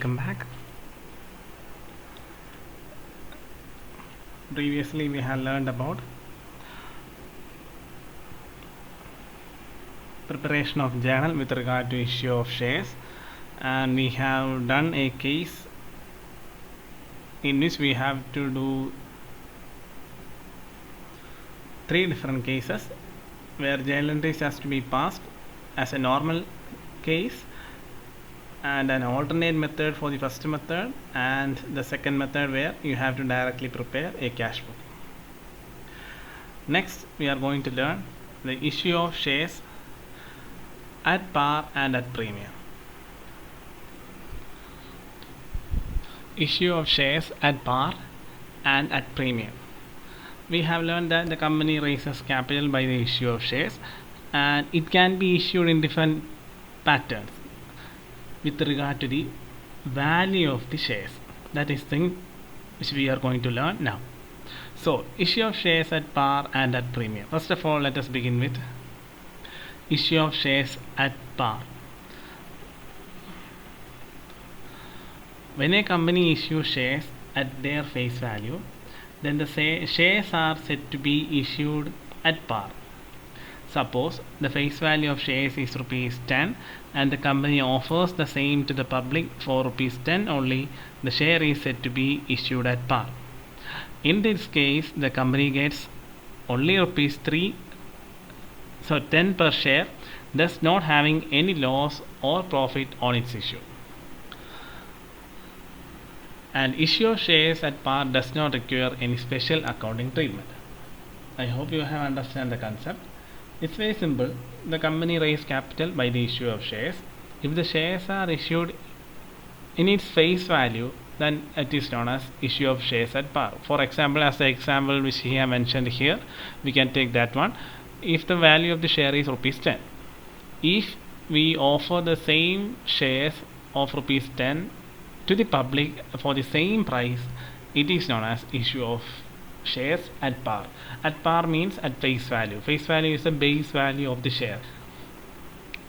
welcome back. Previously we have learned about preparation of journal with regard to issue of shares, and we have done a case in which we have to do 3 different cases where journal entries has to be passed as a normal case, and an alternate method for the first method, and the second method where you have to directly prepare a cash book. Next we are going to learn the issue of shares at par and at premium. Issue of shares at par and at premium. We have learned that the company raises capital by the issue of shares, and it can be issued in different patterns with regard to the value of the shares. That is thing which we are going to learn now. So, issue of shares at par and at premium. First of all, let us begin with issue of shares at par. When a company issues shares at their face value, then the shares are said to be issued at par. Suppose the face value of shares is rupees 10 and the company offers the same to the public for rupees 10 only, the share is said to be issued at par. In this case, the company gets only rupees 10 per share, thus not having any loss or profit on its issue. And issue of shares at par does not require any special accounting treatment. I hope you have understand the concept. It's very simple. The company raised capital by the issue of shares. If the shares are issued in its face value, then it is known as issue of shares at par. For example, as the example which he have mentioned here, we can take that one. If the value of the share is rupees 10, if we offer the same shares of rupees 10 to the public for the same price, it is known as issue of shares at par. At par means at face value. Face value is the base value of the share.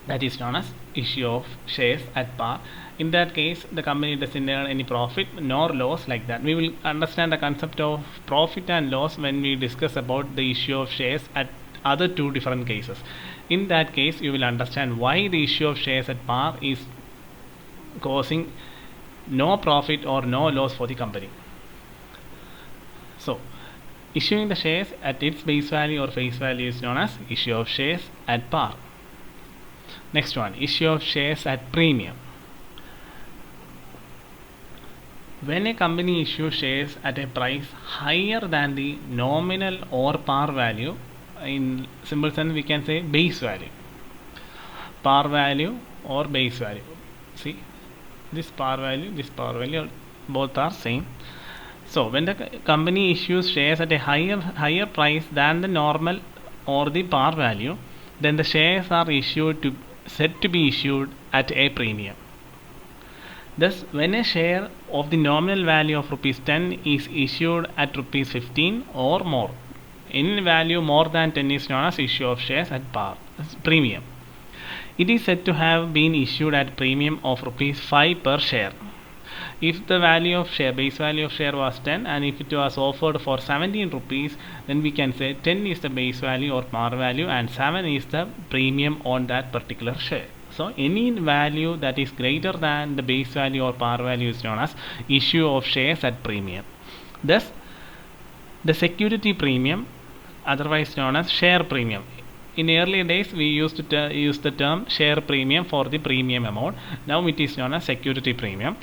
That is known as issue of shares at par. In that case, the company doesn't earn any profit nor loss like that. We will understand the concept of profit and loss when we discuss about the issue of shares at other 2 different cases. In that case, you will understand why the issue of shares at par is causing no profit or no loss for the company. So, issuing the shares at its base value or face value is known as issue of shares at par. Next one, issue of shares at premium. When a company issues shares at a price higher than the nominal or par value, in simple sense we can say base value, par value or base value. See, this par value both are same. So when the company issues shares at a higher price than the normal or the par value, then the shares are said to be issued at a premium. Thus, when a share of the nominal value of rupees 10 is issued at rupees 15 or more, any value more than 10 is known as issue of shares at par, premium. It is said to have been issued at premium of rupees 5 per share. If the value of share, base value of share was 10, and if it was offered for 17 rupees, then we can say 10 is the base value or par value and 7 is the premium on that particular share. So any value that is greater than the base value or par value is known as issue of shares at premium. Thus, the security premium, otherwise known as share premium. In earlier days, we used to use the term share premium for the premium amount. Now it is known as security premium.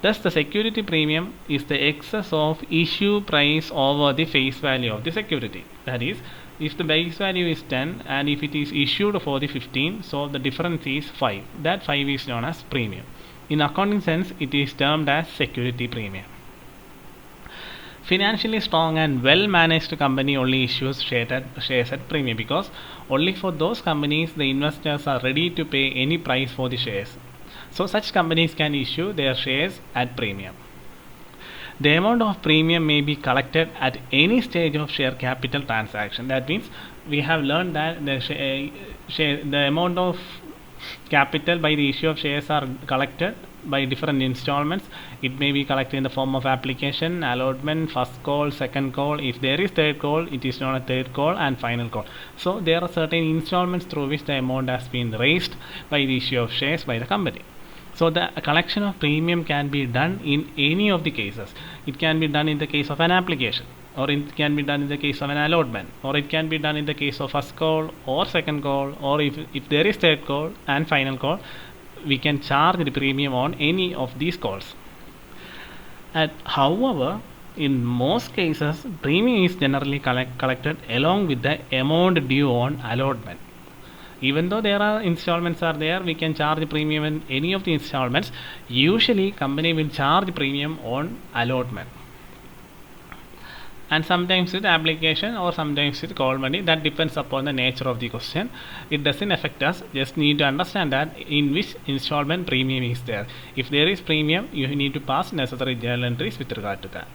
Thus, the security premium is the excess of issue price over the face value of the security. That is, if the base value is 10 and if it is issued for the 15, so the difference is 5. That 5 is known as premium. In accounting sense, it is termed as security premium. Financially strong and well managed company only issues shares at premium, because only for those companies the investors are ready to pay any price for the shares. So such companies can issue their shares at premium. The amount of premium may be collected at any stage of share capital transaction. That means we have learned that the amount of Capital by the issue of shares are collected by different installments. It may be collected in the form of application, allotment, first call, second call. If there is third call, it is known as third call and final call. So there are certain installments through which the amount has been raised by the issue of shares by the company. So the collection of premium can be done in any of the cases. It can be done in the case of an application, or it can be done in the case of an allotment, or it can be done in the case of first call or second call, or if there is third call and final call, we can charge the premium on any of these calls. And however, in most cases, premium is generally collected along with the amount due on allotment. Even though there are installments are there, we can charge the premium in any of the installments. Usually company will charge premium on allotment, and sometimes with application or sometimes with call money. That depends upon the nature of the question. It doesn't affect us, just need to understand that in which installment premium is there. If there is premium, you need to pass necessary journal entries with regard to that.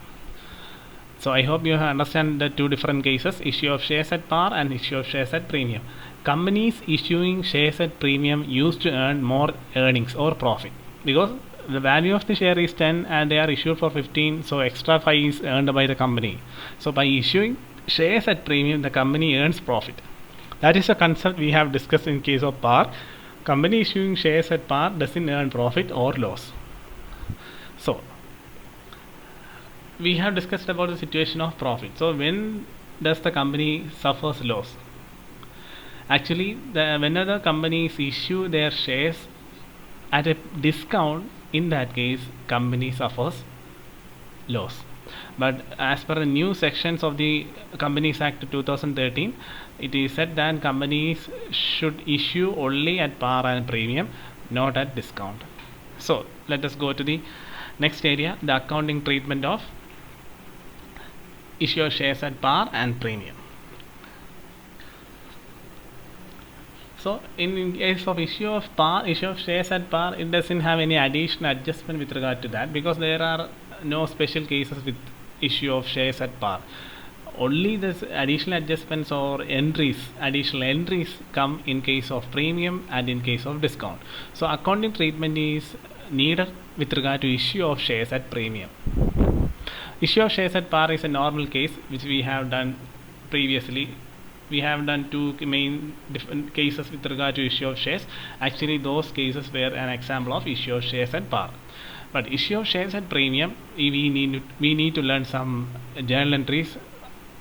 So I hope you understand the two different cases, issue of shares at par and issue of shares at premium. Companies issuing shares at premium used to earn more earnings or profit, because the value of the share is 10 and they are issued for 15, so extra 5 is earned by the company. So by issuing shares at premium, the company earns profit. That is a concept we have discussed in case of par. Company issuing shares at par doesn't earn profit or loss. So we have discussed about the situation of profit. So when does the company suffers loss? Actually, whenever companies issue their shares at a discount, in that case company suffers loss. But as per the new sections of the Companies Act 2013, it is said that companies should issue only at par and premium, not at discount. So let us go to the next area, the accounting treatment of issue of shares at par and premium. So in case of issue of shares at par, it doesn't have any additional adjustment with regard to that, because there are no special cases with issue of shares at par. Only this additional adjustments or additional entries come in case of premium and in case of discount. So accounting treatment is needed with regard to issue of shares at premium. Issue of shares at par is a normal case which we have done previously. We have done two main different cases with regard to issue of shares. Actually, those cases were an example of issue of shares at par. But issue of shares at premium, we need to learn some journal entries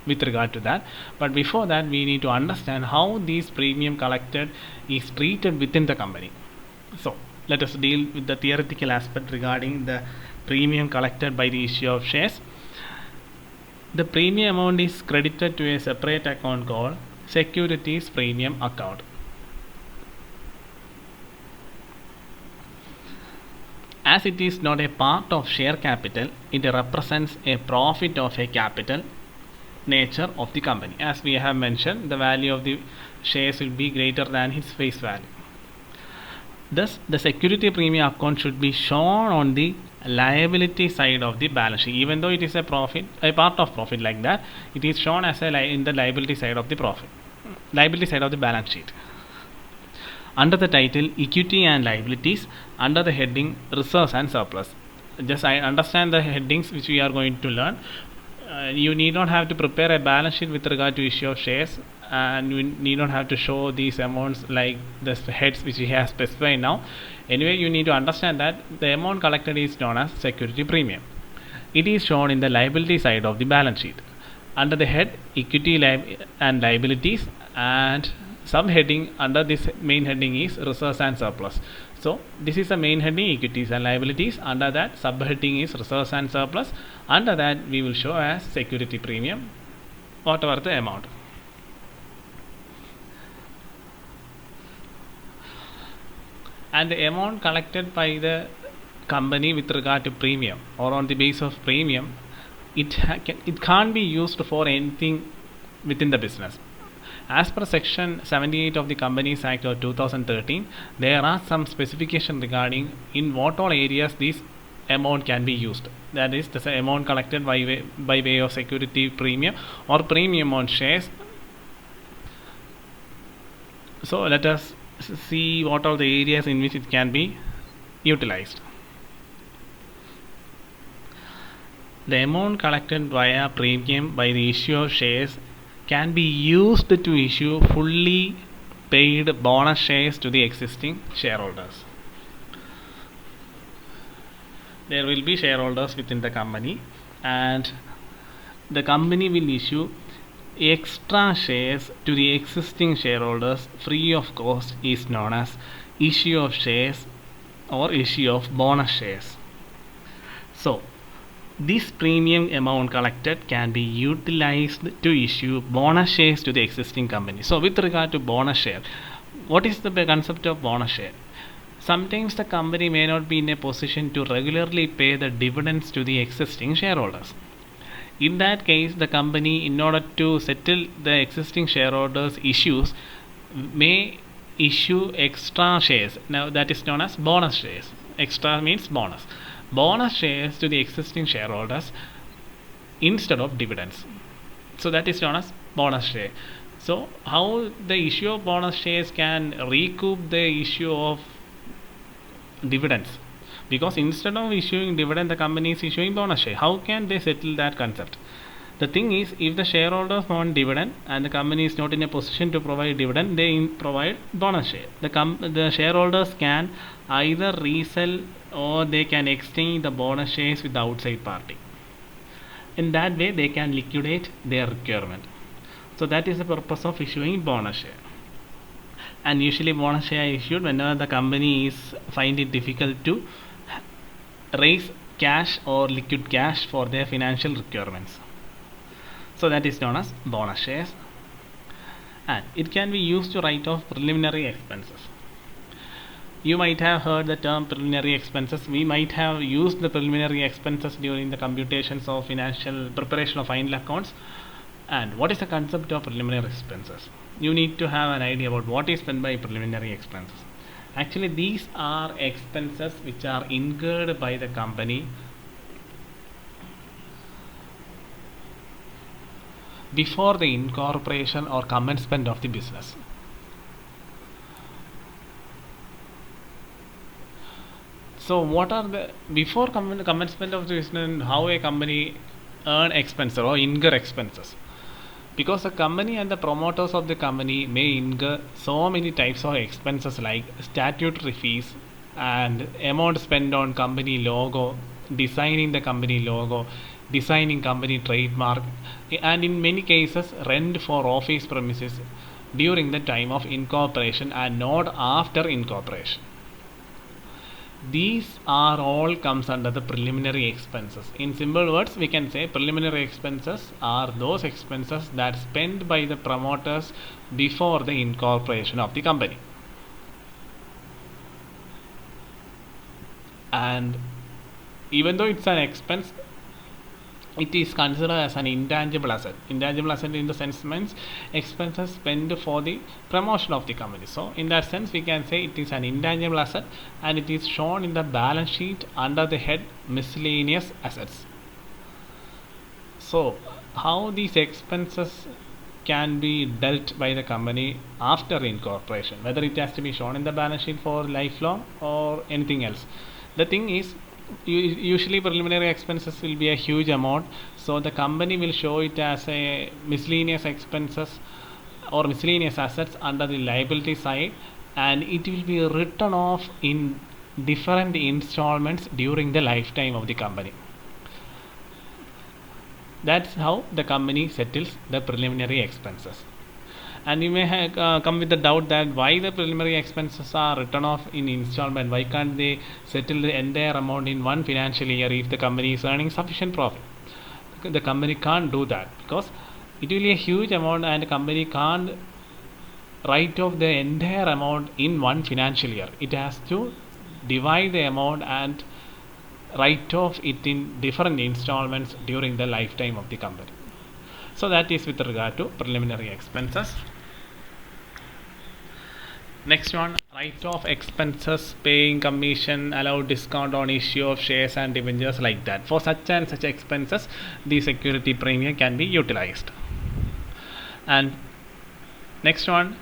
with regard to that. But before that, we need to understand how these premium collected is treated within the company. So let us deal with the theoretical aspect regarding the premium collected by the issue of shares. The premium amount is credited to a separate account called securities premium account. As it is not a part of share capital, it represents a profit of a capital nature of the company. As we have mentioned, the value of the shares will be greater than its face value. Thus, the security premium account should be shown on the liability side of the balance sheet. Even though it is a part of profit like that, it is shown as in the liability side of the balance sheet, under the title equity and liabilities, under the heading reserves and surplus. Just I understand the headings which we are going to learn. You need not have to prepare a balance sheet with regard to issue of shares, and you need not have to show these amounts like the heads which we have specified now. Anyway, you need to understand that the amount collected is known as security premium. It is shown in the liability side of the balance sheet, under the head equity and liabilities, and subheading under this main heading is reserves and surplus. So this is the main heading, equities and liabilities. Under that, subheading is reserves and surplus. Under that, we will show as security premium, whatever the amount. And the amount collected by the company with regard to premium or on the base of premium, it can't be used for anything within the business. As per section 78 of the Companies Act of 2013, there are some specifications regarding in what all areas this amount can be used. That is, the amount collected by way of security premium or premium on shares. So let us see what are the areas in which it can be utilized. The amount collected via premium by the issue of shares can be used to issue fully paid bonus shares to the existing shareholders. There will be shareholders within the company, and the company will issue extra shares to the existing shareholders free of cost is known as issue of shares or issue of bonus shares. So this premium amount collected can be utilized to issue bonus shares to the existing company. So with regard to bonus share, what is the concept of bonus share? Sometimes the company may not be in a position to regularly pay the dividends to the existing shareholders. In that case, the company, in order to settle the existing shareholders' issues, may issue extra shares. Now that is known as bonus shares. Extra means bonus. Bonus shares to the existing shareholders instead of dividends. So that is known as bonus share. So how the issue of bonus shares can recoup the issue of dividends? Because instead of issuing dividend, the company is issuing bonus share. How can they settle that concept? The thing is, if the shareholders want dividend and the company is not in a position to provide dividend, they provide bonus share. The shareholders can either resell or they can exchange the bonus shares with the outside party. In that way, they can liquidate their requirement. So that is the purpose of issuing bonus share. And usually bonus share issued whenever the company is find it difficult to raise cash or liquid cash for their financial requirements. So that is known as bonus shares, and it can be used to write off preliminary expenses. You might have heard the term preliminary expenses. We might have used the preliminary expenses during the computations of financial preparation of final accounts. And what is the concept of preliminary expenses? You need to have an idea about what is meant by preliminary expenses. Actually, these are expenses which are incurred by the company before the incorporation or commencement of the business. So what are the before commencement of the business, how a company earn expenses or incur expenses? Because the company and the promoters of the company may incur so many types of expenses like statutory fees and amount spent on company logo, designing the company logo, designing company trademark, and in many cases rent for office premises during the time of incorporation and not after incorporation. These are all comes under the preliminary expenses. In simple words, we can say preliminary expenses are those expenses that spent by the promoters before the incorporation of the company. And even though it's an expense, it is considered as an intangible asset. Intangible asset in the sense means expenses spent for the promotion of the company. So in that sense, we can say it is an intangible asset and it is shown in the balance sheet under the head miscellaneous assets. So how these expenses can be dealt by the company after incorporation, whether it has to be shown in the balance sheet for lifelong or anything else. The thing is, usually preliminary expenses will be a huge amount, so the company will show it as a miscellaneous expenses or miscellaneous assets under the liability side, and it will be written off in different installments during the lifetime of the company. That's how the company settles the preliminary expenses. And you may have come with the doubt that why the preliminary expenses are written off in installment. Why can't they settle the entire amount in one financial year if the company is earning sufficient profit? The company can't do that because it will be a huge amount and the company can't write off the entire amount in one financial year. It has to divide the amount and write off it in different installments during the lifetime of the company. So that is with regard to preliminary expenses. Next one, write-off expenses, paying commission, allow discount on issue of shares and debentures like that. For such and such expenses, the security premium can be utilized. And next one,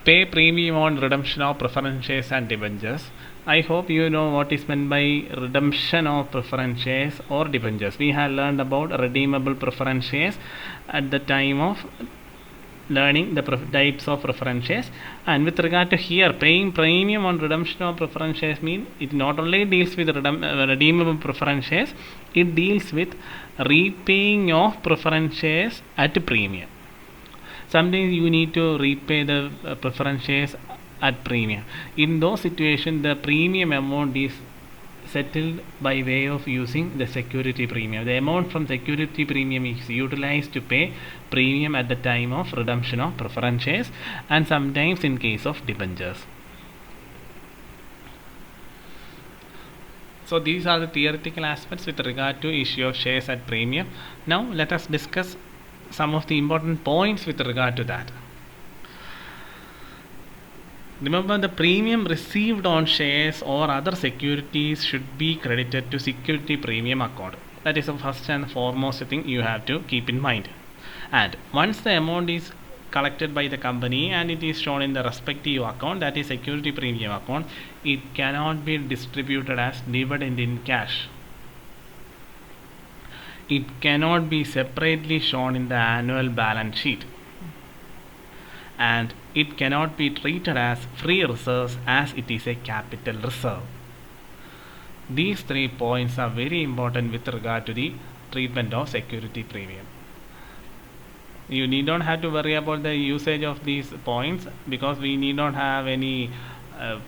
pay premium on redemption of preference shares and debentures. I hope you know what is meant by redemption of preference shares or debentures. We have learned about redeemable preference shares at the time of learning the types of preference shares. And with regard to here, paying premium on redemption of preference shares means it not only deals with redeemable preference shares, it deals with repaying of preference shares at premium. Sometimes you need to repay the preference shares at premium. In those situations, the premium amount is settled by way of using the security premium. The amount from security premium is utilized to pay premium at the time of redemption of preference shares and sometimes in case of debentures. So these are the theoretical aspects with regard to issue of shares at premium. Now let us discuss some of the important points with regard to that. Remember, the premium received on shares or other securities should be credited to security premium account. That is the first and foremost thing you have to keep in mind. And once the amount is collected by the company and it is shown in the respective account, that is security premium account, it cannot be distributed as dividend in cash. It cannot be separately shown in the annual balance sheet. And it cannot be treated as free reserves as it is a capital reserve. These 3 points are very important with regard to the treatment of security premium. You need not have to worry about the usage of these points because we need not have any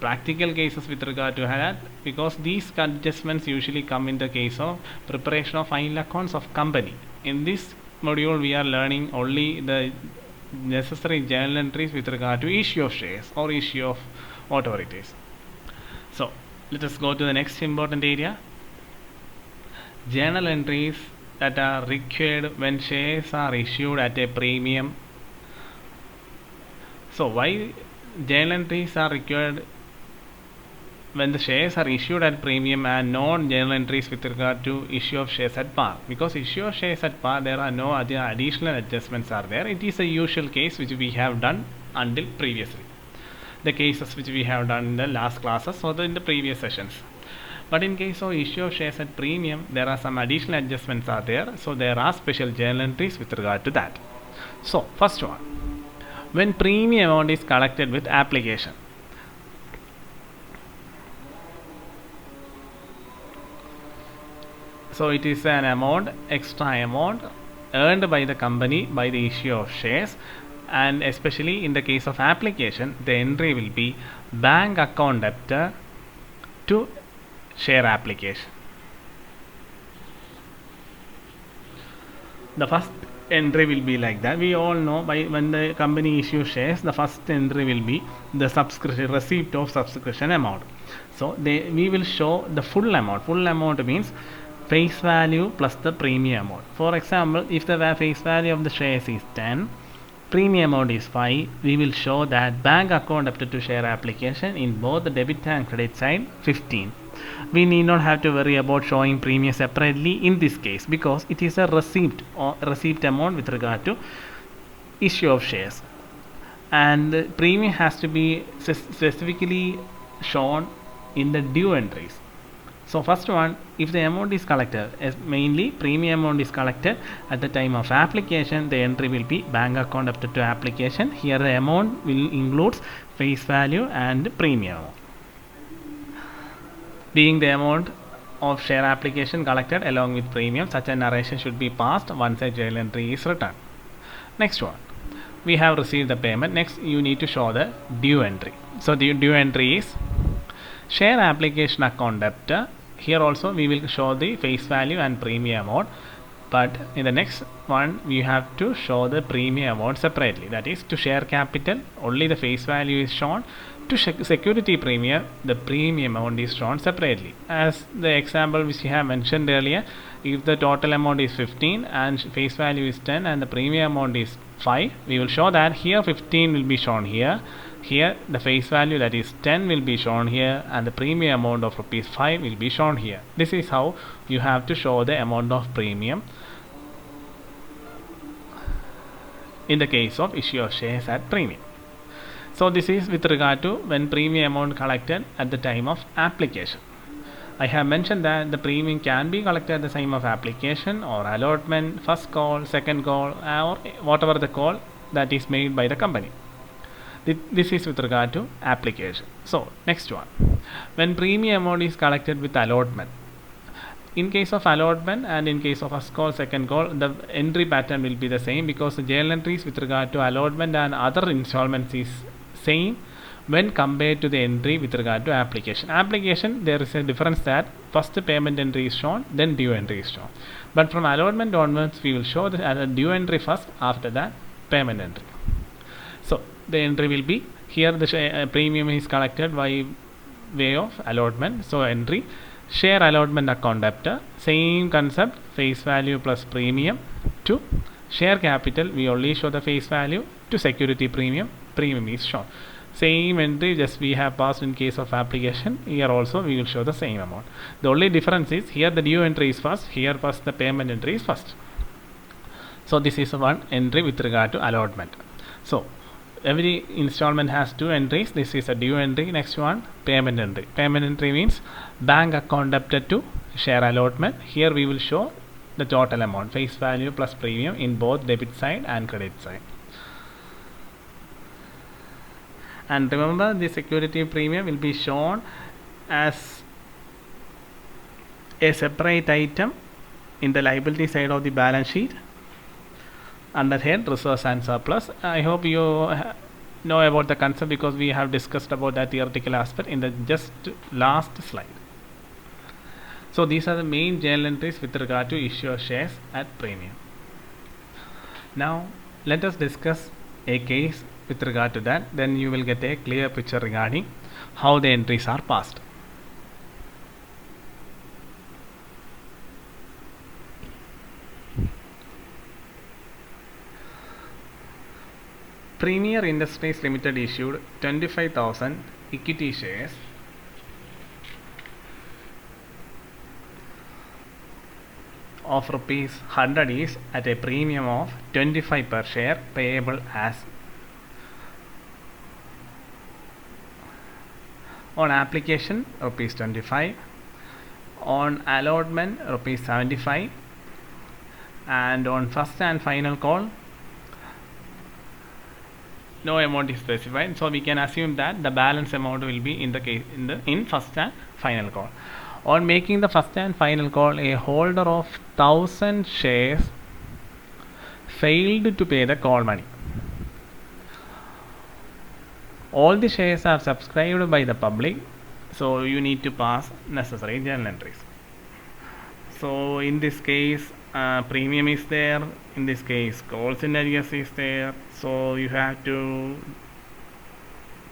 practical cases with regard to that, because these adjustments usually come in the case of preparation of final accounts of company. In this module we are learning only the necessary journal entries with regard to issue of shares or issue of whatever it is. So let us go to the next important area, journal entries that are required when shares are issued at a premium. So why journal entries are required when the shares are issued at premium and non-journal entries with regard to issue of shares at par? Because issue of shares at par, there are no other additional adjustments are there. It is a usual case which we have done until previously, the cases which we have done in the last classes or in the previous sessions. But in case of issue of shares at premium, there are some additional adjustments are there, so there are special journal entries with regard to that. So first one, when premium amount is collected with application. So it is an amount, extra amount earned by the company by the issue of shares, and especially in the case of application, the entry will be bank account debtor to share application. The first entry will be like that. We all know by when the company issues shares, the first entry will be the subscription receipt of subscription amount. So we will show the full amount. Full amount means face value plus the premium amount. For example, if the face value of the shares is 10, premium amount is 5, we will show that bank account debtor to share application in both the debit and credit side 15. We need not have to worry about showing premium separately in this case because it is a receipt or receipt amount with regard to issue of shares, and the premium has to be specifically shown in the due entries. So first one, if the amount is collected, mainly premium amount is collected at the time of application, the entry will be bank account debtor to application. Here the amount will include face value and premium amount, being the amount of share application collected along with premium. Such a narration should be passed once a journal entry is written. Next one, we have received the payment. Next you need to show the due entry. So the due entry is share application account debtor. Here also we will show the face value and premium amount, but in the next one we have to show the premium amount separately. That is, to share capital only the face value is shown, to security premium the premium amount is shown separately. As the example which we have mentioned earlier, if the total amount is 15 and face value is 10 and the premium amount is 5, we will show that here 15 will be shown here. Here the face value, that is 10, will be shown here, and the premium amount of rupees 5 will be shown here. This is how you have to show the amount of premium in the case of issue of shares at premium. So this is with regard to when premium amount collected at the time of application. I have mentioned that the premium can be collected at the time of application or allotment, first call, second call, or whatever the call that is made by the company. This is with regard to application. So next one, when premium amount is collected with allotment. In case of allotment and in case of first call, second call, the entry pattern will be the same because the journal entries with regard to allotment and other installments is same when compared to the entry with regard to application. Application, there is a difference that first payment entry is shown, then due entry is shown. But from allotment onwards, we will show the due entry first, after that payment entry. So the entry will be here, the premium is collected by way of allotment. So entry, share allotment account debtor, same concept, face value plus premium. To share capital, we only show the face value. To security premium, premium is shown. Same entry, just we have passed in case of application. Here also we will show the same amount. The only difference is here the due entry is first, here first the payment entry is first. So this is one entry with regard to allotment. So every installment has two entries. This is a due entry. Next one, payment entry. Payment entry means bank account debtor to share allotment. Here we will show the total amount, face value plus premium, in both debit side and credit side. And remember, the security premium will be shown as a separate item in the liability side of the balance sheet under head reserves and surplus. I hope you know about the concept because we have discussed about that theoretical aspect in the just last slide. So these are the main journal entries with regard to issuer shares at premium. Now let us discuss a case with regard to that, then you will get a clear picture regarding how the entries are passed. Premier Industries Limited issued 25,000 equity shares of rupees 100 each at a premium of 25 per share, payable as on application rupees 25, on allotment rupees 75, and on first and final call no amount is specified. So we can assume that the balance amount will be in the case in first and final call. On making the first and final call, a holder of 1000 shares failed to pay the call money. All the shares are subscribed by the public, so you need to pass necessary journal entries. So in this case, premium is there. In this case, call scenarios is there. So you have to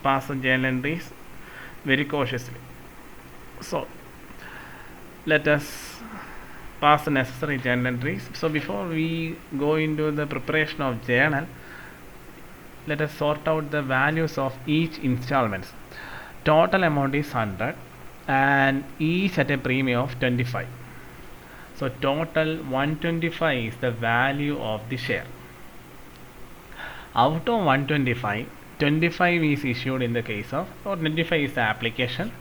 pass the journal entries very cautiously. So let us pass the necessary journal entries. So before we go into the preparation of journal, let us sort out the values of each installments. Total amount is 100 and each at a premium of 25. So total 125 is the value of the share. Out of 125, 25 is issued in the case of, or 25 is the application,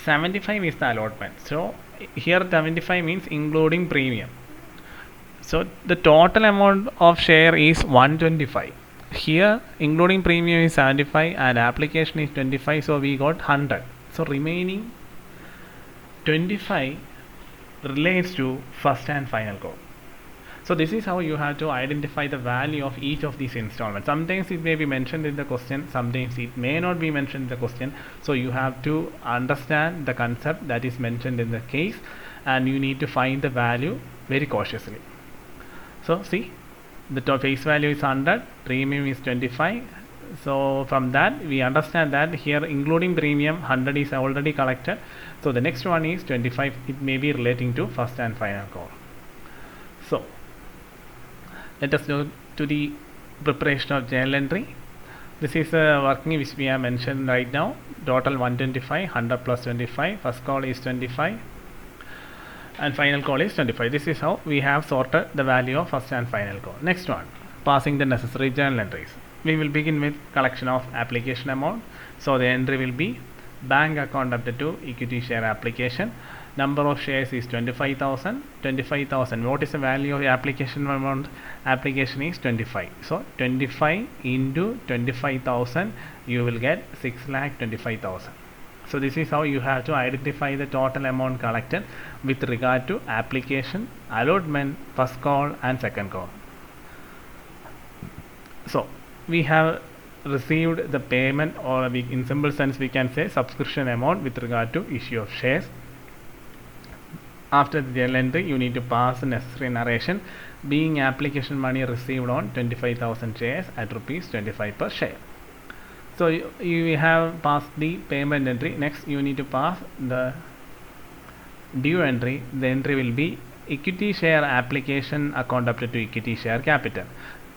75 is the allotment. So here 75 means including premium. So the total amount of share is 125. Here including premium is 75 and application is 25, so we got 100. So remaining 25 relates to first and final call. So this is how you have to identify the value of each of these installments. Sometimes it may be mentioned in the question, sometimes it may not be mentioned in the question. So you have to understand the concept that is mentioned in the case and you need to find the value very cautiously. So see, the face value is 100, premium is 25. So from that we understand that here including premium 100 is already collected. So the next one is 25. It may be relating to first and final call. So let us go to the preparation of journal entry. This is a working which we have mentioned right now. Total 125, 100 plus 25. First call is 25 and final call is 25. This is how we have sorted the value of first and final call. Next one, passing the necessary journal entries. we will begin with collection of application amount. So the entry will be bank account up to equity share application. Number of shares is 25,000. 25,000. What is the value of the application amount? Application is 25. So 25 into 25,000, you will get 6,25,000. So this is how you have to identify the total amount collected with regard to application, allotment, first call and second call. So we have received the payment, or in simple sense we can say subscription amount with regard to issue of shares. After the journal entry, you need to pass the necessary narration, being application money received on 25,000 shares at rupees 25 per share. So you have passed the payment entry. Next you need to pass the due entry. The entry will be equity share application account up to equity share capital.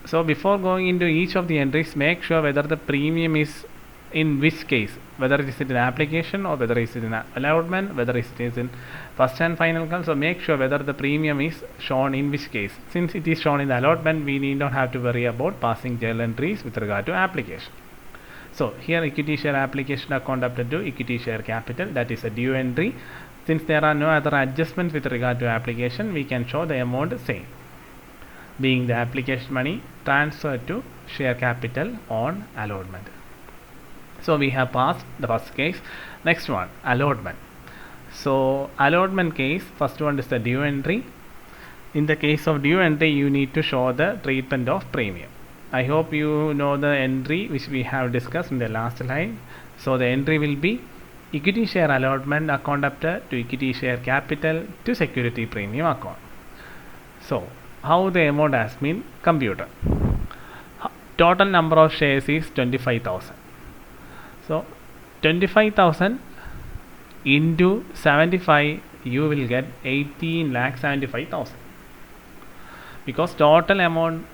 So before going into each of the entries, make sure whether the premium is in which case, whether it is in application or whether it is in allotment, whether it is in first and final call. So make sure whether the premium is shown in which case. Since it is shown in the allotment, we need not have to worry about passing journal entries with regard to application. So here equity share application account up to equity share capital, that is a due entry. Since there are no other adjustments with regard to application, we can show the amount same, being the application money transferred to share capital on allotment. So we have passed the first case. Next one, allotment. So allotment case, first one is the due entry. In the case of due entry, you need to show the treatment of premium. I hope you know the entry which we have discussed in the last slide. So the entry will be equity share allotment account up to equity share capital to security premium account. So how the amount has been computed. Total number of shares is 25,000. So 25,000 into 75, you will get 18,75,000, because total amount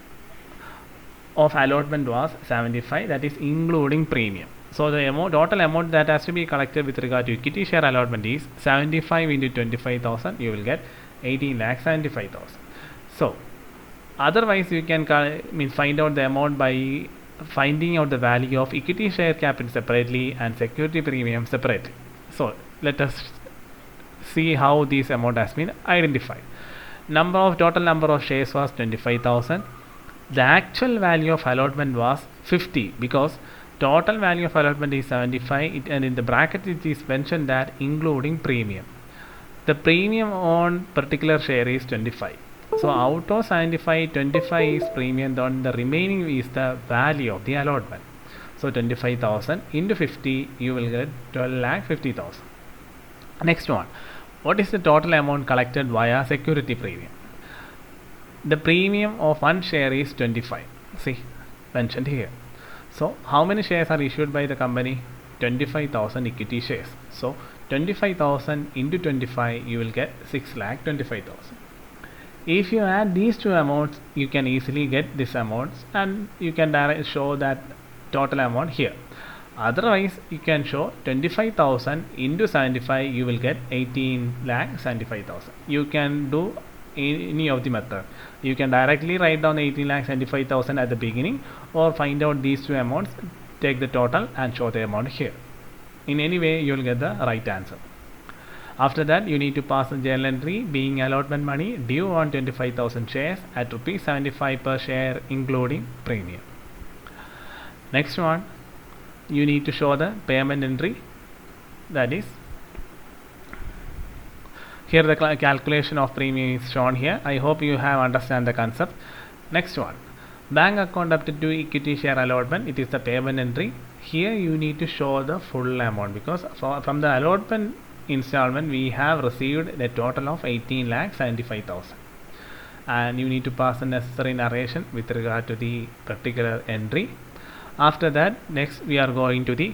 of allotment was 75, that is including premium. So the total amount that has to be collected with regard to equity share allotment is 75 into 25,000, you will get 18,75,000. So otherwise you can find out the amount by finding out the value of equity share capital separately and security premium separately. So let us see how this amount has been identified. Total number of shares was 25,000. The actual value of allotment was 50, because total value of allotment is 75, and in the bracket it is mentioned that including premium. The premium on particular share is 25. So out of 75, 25 is premium, then the remaining is the value of the allotment. So 25,000 into 50, you will get 12,50,000. Next one, what is the total amount collected via security premium? The premium of one share is 25. See, mentioned here. So how many shares are issued by the company? 25,000 equity shares. So 25,000 into 25, you will get 6,25,000. If you add these two amounts, you can easily get this amount, and you can directly show that total amount here. Otherwise, you can show 25,000 into 75, you will get 18,75,000. You can do any of the method. You can directly write down 18,75,000 at the beginning, or find out these two amounts, take the total and show the amount here. In any way, you will get the right answer. After that, you need to pass the journal entry, being allotment money due on 25,000 shares at rupees 75 per share including premium. Next one, you need to show the payment entry, that is here the calculation of premium is shown here. I hope you have understand the concept. Next one, bank account up to equity share allotment, it is the payment entry. Here you need to show the full amount, because from the allotment installment we have received a total of 18,75,000, and you need to pass the necessary narration with regard to the particular entry. After that, next we are going to the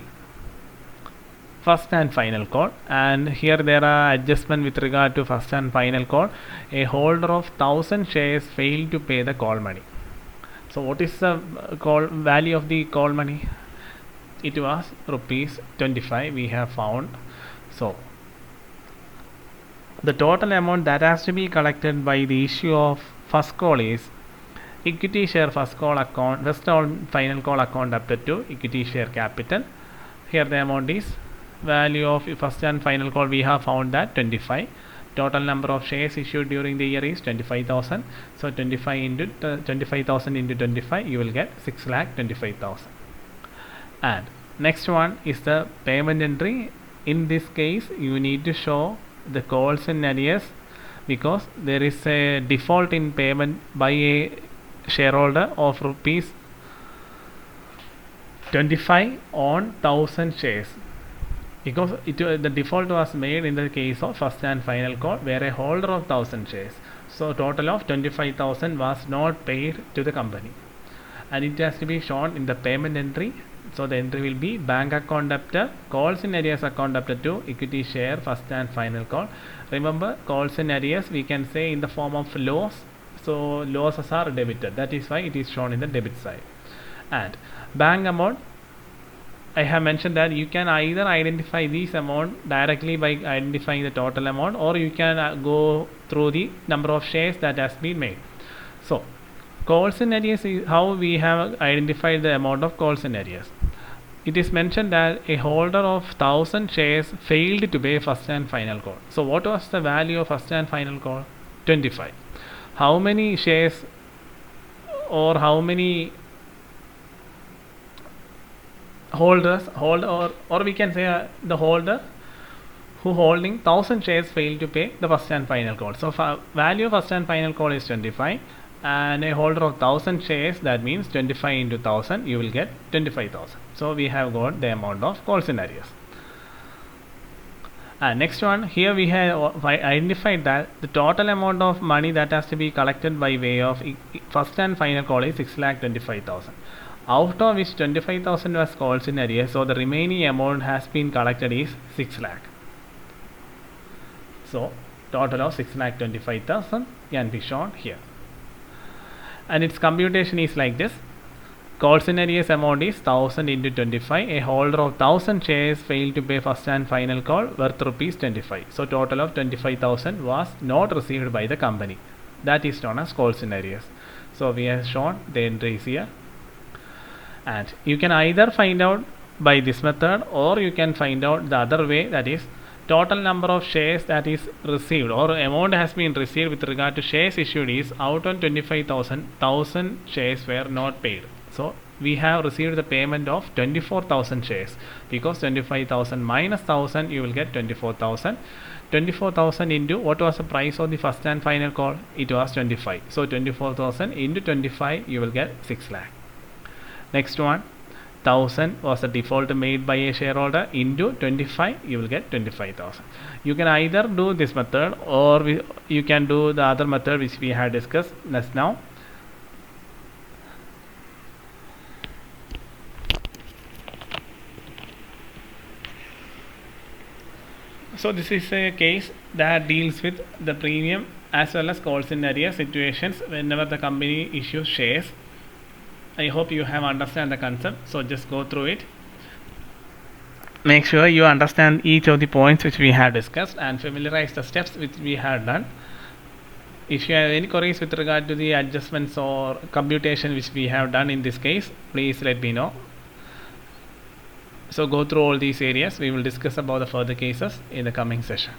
first and final call, and here there are adjustment with regard to first and final call. A holder of 1,000 shares failed to pay the call money. So what is the value of the call money? It was rupees 25 we have found. So the total amount that has to be collected by the issue of first call is equity share first and final call account up to equity share capital. Here the amount is value of first and final call we have found that 25. Total number of shares issued during the year is 25,000. So 25 into 25,000 into 25, you will get 6,25,000. And next one is the payment entry. In this case, you need to show the calls in arrears because there is a default in payment by a shareholder of rupees 25 on 1000 shares, because the default was made in the case of first and final call where a holder of 1000 shares. So total of 25,000 was not paid to the company, and it has to be shown in the payment entry. So the entry will be bank account debtor, calls in arrears account debtor to equity share first and final call. Remember, calls in arrears we can say in the form of loss. So losses are debited, that is why it is shown in the debit side. And bank amount, I have mentioned that you can either identify this amount directly by identifying the total amount, or you can go through the number of shares that has been made. So calls in arrears is how we have identified the amount of calls in arrears. It is mentioned that a holder of 1000 shares failed to pay first and final call. So what was the value of first and final call? 25. How many shares, or how many holders or we can say the holder who holding 1000 shares failed to pay the first and final call. So value of first and final call is 25, and a holder of 1000 shares, that means 25 into 1000, you will get 25,000. So we have got the amount of calls in arrears. And next one, here we have identified that the total amount of money that has to be collected by way of first and final call is 6,25,000. Out of which 25,000 was calls in arrears, so the remaining amount has been collected is 6 lakh. So total of 6,25,000 can be shown here, and its computation is like this. Calls in arrears amount is 1000 into 25. A holder of 1000 shares failed to pay first and final call worth rupees 25. So total of 25,000 was not received by the company. That is known as calls in arrears. So we have shown the entries here, and you can either find out by this method, or you can find out the other way, that is total number of shares that is received or amount has been received with regard to shares issued is out on 25,000, 1000 shares were not paid. So we have received the payment of 24,000 shares, because 25,000 minus 1000 you will get 24,000. 24,000 into what was the price of the first and final call? It was 25. So 24,000 into 25 you will get 6 lakh. Next one, 1000 was the default made by a shareholder into 25, you will get 25,000. You can either do this method, or you can do the other method which we had discussed just now. So this is a case that deals with the premium as well as calls in arrears situations whenever the company issues shares. I hope you have understand the concept, so just go through it. Make sure you understand each of the points which we have discussed and familiarize the steps which we have done. If you have any queries with regard to the adjustments or computation which we have done in this case, please let me know. So go through all these areas. We will discuss about the further cases in the coming session.